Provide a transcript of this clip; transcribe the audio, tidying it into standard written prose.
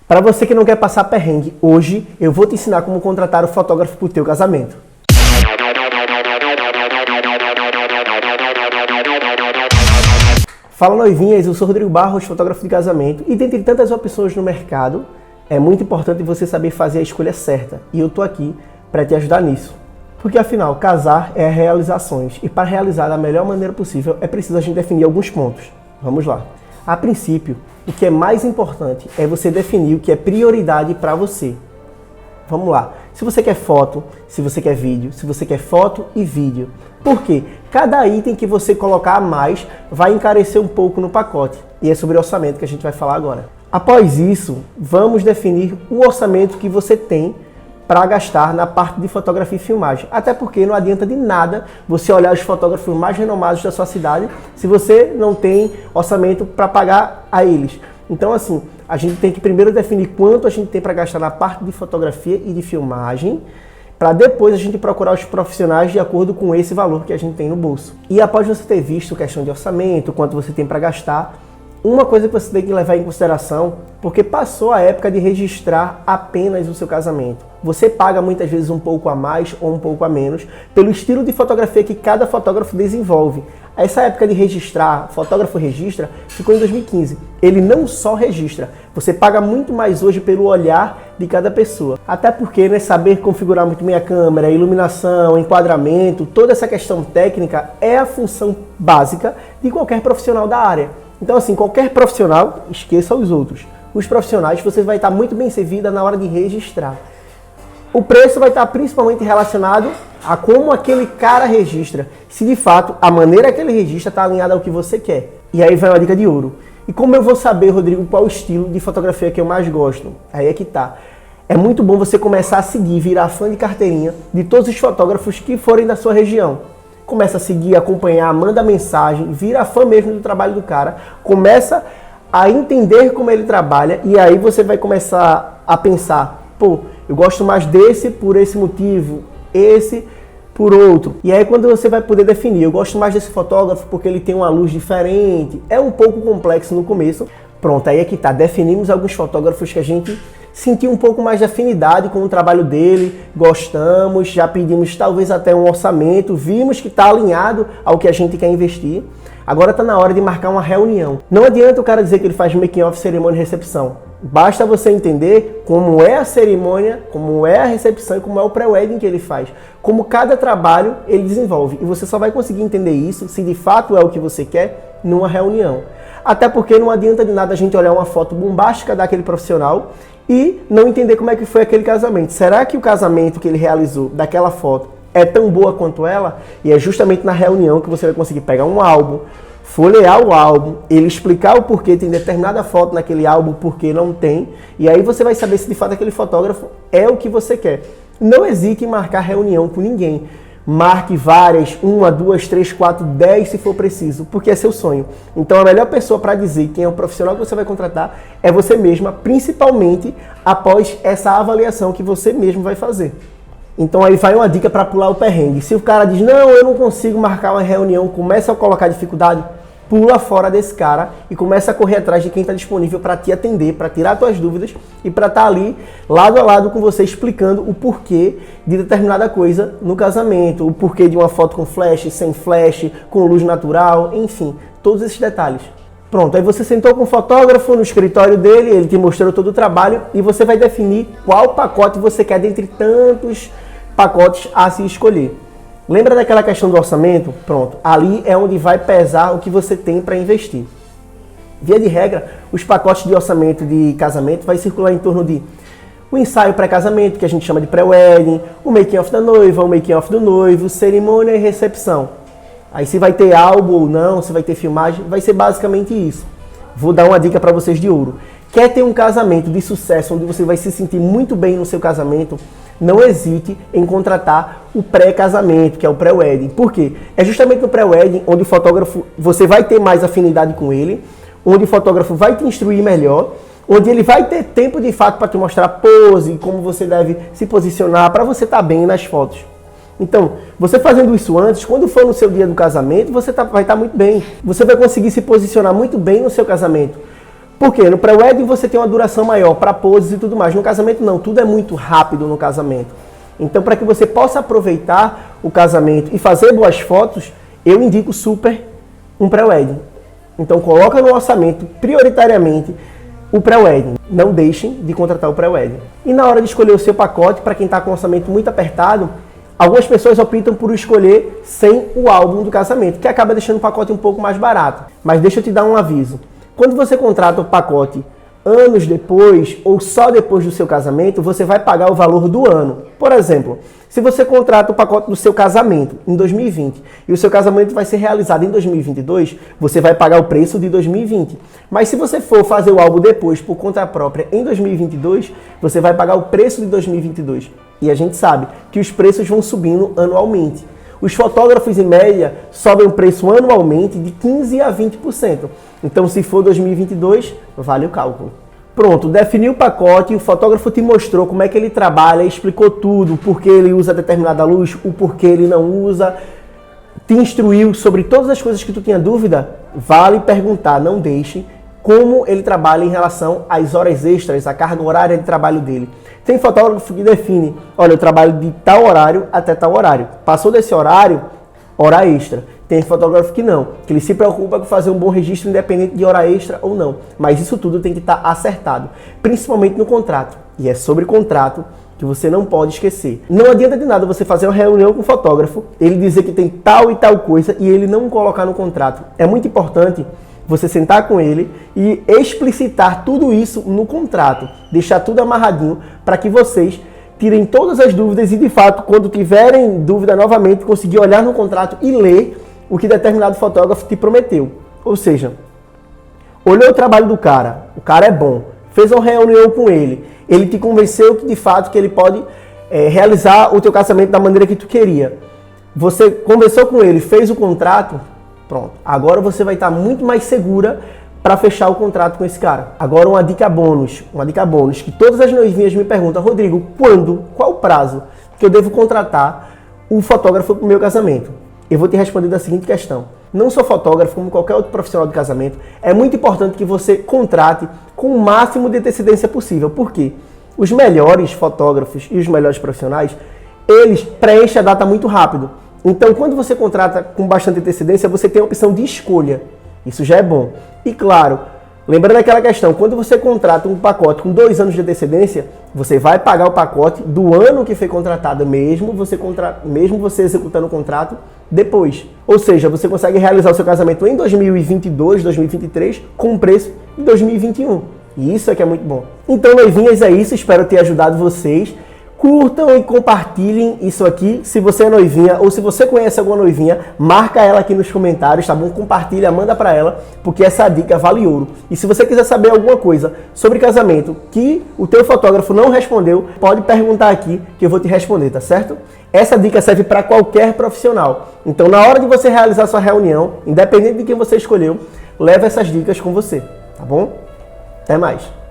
Para você que não quer passar perrengue, hoje eu vou te ensinar como contratar o fotógrafo para o teu casamento. Fala noivinhas, eu sou Rodrigo Barros, fotógrafo de casamento, e dentre tantas opções no mercado, é muito importante você saber fazer a escolha certa, e eu tô aqui para te ajudar nisso. Porque afinal, casar é realizações, e para realizar da melhor maneira possível é preciso a gente definir alguns pontos. Vamos lá. A princípio, o que é mais importante é você definir o que é prioridade para você. Vamos lá. Se você quer foto, se você quer vídeo, se você quer foto e vídeo. Por quê? Cada item que você colocar a mais vai encarecer um pouco no pacote. E é sobre orçamento que a gente vai falar agora. Após isso, vamos definir o orçamento que você tem para gastar na parte de fotografia e filmagem. Até porque não adianta de nada você olhar os fotógrafos mais renomados da sua cidade se você não tem orçamento para pagar a eles. Então assim, a gente tem que primeiro definir quanto a gente tem para gastar na parte de fotografia e de filmagem, para depois a gente procurar os profissionais de acordo com esse valor que a gente tem no bolso. E após você ter visto questão de orçamento, quanto você tem para gastar, uma coisa que você tem que levar em consideração, porque passou a época de registrar apenas o seu casamento. Você paga muitas vezes um pouco a mais ou um pouco a menos pelo estilo de fotografia que cada fotógrafo desenvolve. Essa época de registrar, fotógrafo registra, ficou em 2015. Ele não só registra, você paga muito mais hoje pelo olhar de cada pessoa. Até porque, né, saber configurar muito bem a câmera, iluminação, enquadramento, toda essa questão técnica é a função básica de qualquer profissional da área. Então assim, qualquer profissional, esqueça os outros. Os profissionais, você vai estar muito bem servida na hora de registrar. O preço vai estar principalmente relacionado a como aquele cara registra. Se de fato a maneira que ele registra está alinhada ao que você quer. E aí vai uma dica de ouro. E como eu vou saber, Rodrigo, qual o estilo de fotografia que eu mais gosto? Aí é que tá. É muito bom você começar a seguir, virar fã de carteirinha de todos os fotógrafos que forem da sua região. Começa a seguir, acompanhar, manda mensagem, vira fã mesmo do trabalho do cara, começa a entender como ele trabalha e aí você vai começar a pensar, pô, eu gosto mais desse por esse motivo, esse por outro. E aí quando você vai poder definir, eu gosto mais desse fotógrafo porque ele tem uma luz diferente, é um pouco complexo no começo. Pronto, aí é que tá, definimos alguns fotógrafos que a gente sentiu um pouco mais de afinidade com o trabalho dele, gostamos, já pedimos talvez até um orçamento, vimos que está alinhado ao que a gente quer investir. Agora está na hora de marcar uma reunião. Não adianta o cara dizer que ele faz making-off, cerimônia e recepção. Basta você entender como é a cerimônia, como é a recepção e como é o pré-wedding que ele faz. Como cada trabalho ele desenvolve. E você só vai conseguir entender isso, se de fato é o que você quer, numa reunião. Até porque não adianta de nada a gente olhar uma foto bombástica daquele profissional e não entender como é que foi aquele casamento. Será que o casamento que ele realizou daquela foto é tão boa quanto ela? E é justamente na reunião que você vai conseguir pegar um álbum, folhear o álbum, ele explicar o porquê tem determinada foto naquele álbum, porquê não tem, e aí você vai saber se de fato aquele fotógrafo é o que você quer. Não hesite em marcar reunião com ninguém. Marque várias, 1, 2, 3, 4, 10 se for preciso, porque é seu sonho. Então a melhor pessoa para dizer quem é o profissional que você vai contratar é você mesma, principalmente após essa avaliação que você mesmo vai fazer. Então aí vai uma dica para pular o perrengue. Se o cara diz, não, eu não consigo marcar uma reunião, começa a colocar dificuldade, pula fora desse cara e começa a correr atrás de quem está disponível para te atender, para tirar suas dúvidas e para estar ali lado a lado com você explicando o porquê de determinada coisa no casamento, o porquê de uma foto com flash, sem flash, com luz natural, enfim, todos esses detalhes. Pronto, aí você sentou com o fotógrafo no escritório dele, ele te mostrou todo o trabalho e você vai definir qual pacote você quer dentre tantos pacotes a se escolher. Lembra daquela questão do orçamento? Pronto, ali é onde vai pesar o que você tem para investir. Via de regra, os pacotes de orçamento de casamento vai circular em torno de o ensaio pré-casamento, que a gente chama de pré-wedding, o making-off da noiva, o making-off do noivo, cerimônia e recepção. Aí se vai ter álbum ou não, se vai ter filmagem, vai ser basicamente isso. Vou dar uma dica para vocês de ouro. Quer ter um casamento de sucesso, onde você vai se sentir muito bem no seu casamento? Não hesite em contratar o pré-casamento, que é o pré-wedding. Por quê? É justamente no pré-wedding onde o fotógrafo, você vai ter mais afinidade com ele, onde o fotógrafo vai te instruir melhor, onde ele vai ter tempo de fato para te mostrar pose, como você deve se posicionar, para você estar bem nas fotos. Então, você fazendo isso antes, quando for no seu dia do casamento, você vai estar muito bem. Você vai conseguir se posicionar muito bem no seu casamento. Porque no pré-wedding você tem uma duração maior para poses e tudo mais. No casamento não, tudo é muito rápido no casamento. Então, para que você possa aproveitar o casamento e fazer boas fotos, eu indico super um pré-wedding. Então, coloca no orçamento, prioritariamente, o pré-wedding. Não deixem de contratar o pré-wedding. E na hora de escolher o seu pacote, para quem está com um orçamento muito apertado, algumas pessoas optam por escolher sem o álbum do casamento, que acaba deixando o pacote um pouco mais barato. Mas deixa eu te dar um aviso. Quando você contrata o pacote anos depois ou só depois do seu casamento, você vai pagar o valor do ano. Por exemplo, se você contrata o pacote do seu casamento em 2020 e o seu casamento vai ser realizado em 2022, você vai pagar o preço de 2020. Mas se você for fazer o álbum depois por conta própria em 2022, você vai pagar o preço de 2022. E a gente sabe que os preços vão subindo anualmente. Os fotógrafos, em média, sobem o preço anualmente de 15% a 20%. Então, se for 2022, vale o cálculo. Pronto, definiu o pacote, o fotógrafo te mostrou como é que ele trabalha, explicou tudo, por que ele usa determinada luz, o porquê ele não usa, te instruiu sobre todas as coisas que tu tinha dúvida, vale perguntar, não deixe, como ele trabalha em relação às horas extras, a carga horária de trabalho dele. Tem fotógrafo que define, olha, eu trabalho de tal horário até tal horário. Passou desse horário, hora extra. Tem fotógrafo que não, que ele se preocupa com fazer um bom registro independente de hora extra ou não. Mas isso tudo tem que estar acertado, principalmente no contrato. E é sobre contrato que você não pode esquecer. Não adianta de nada você fazer uma reunião com o fotógrafo, ele dizer que tem tal e tal coisa e ele não colocar no contrato. É muito importante você sentar com ele e explicitar tudo isso no contrato, deixar tudo amarradinho para que vocês tirem todas as dúvidas e, de fato, quando tiverem dúvida novamente, conseguir olhar no contrato e ler o que determinado fotógrafo te prometeu. Ou seja, olhou o trabalho do cara, o cara é bom, fez uma reunião com ele, ele te convenceu que, de fato, que ele pode realizar o teu casamento da maneira que tu queria. Você conversou com ele, fez o contrato, pronto. Agora você vai estar muito mais segura para fechar o contrato com esse cara. Agora uma dica bônus, que todas as noivinhas me perguntam, Rodrigo, quando, qual o prazo que eu devo contratar o fotógrafo para o meu casamento? Eu vou te responder da seguinte questão. Não sou fotógrafo, como qualquer outro profissional de casamento, é muito importante que você contrate com o máximo de antecedência possível. Por quê? Os melhores fotógrafos e os melhores profissionais, eles preenchem a data muito rápido. Então, quando você contrata com bastante antecedência, você tem a opção de escolha. Isso já é bom. E claro, lembrando aquela questão, quando você contrata um pacote com 2 anos de antecedência, você vai pagar o pacote do ano que foi contratado, mesmo você executando o contrato depois. Ou seja, você consegue realizar o seu casamento em 2022, 2023, com o preço de 2021. E isso é que é muito bom. Então, noivinhas, é isso. Espero ter ajudado vocês. Curtam e compartilhem isso aqui. Se você é noivinha ou se você conhece alguma noivinha, marca ela aqui nos comentários, tá bom? Compartilha, manda pra ela, porque essa dica vale ouro. E se você quiser saber alguma coisa sobre casamento que o teu fotógrafo não respondeu, pode perguntar aqui que eu vou te responder, tá certo? Essa dica serve para qualquer profissional. Então, na hora de você realizar sua reunião, independente de quem você escolheu, leva essas dicas com você, tá bom? Até mais!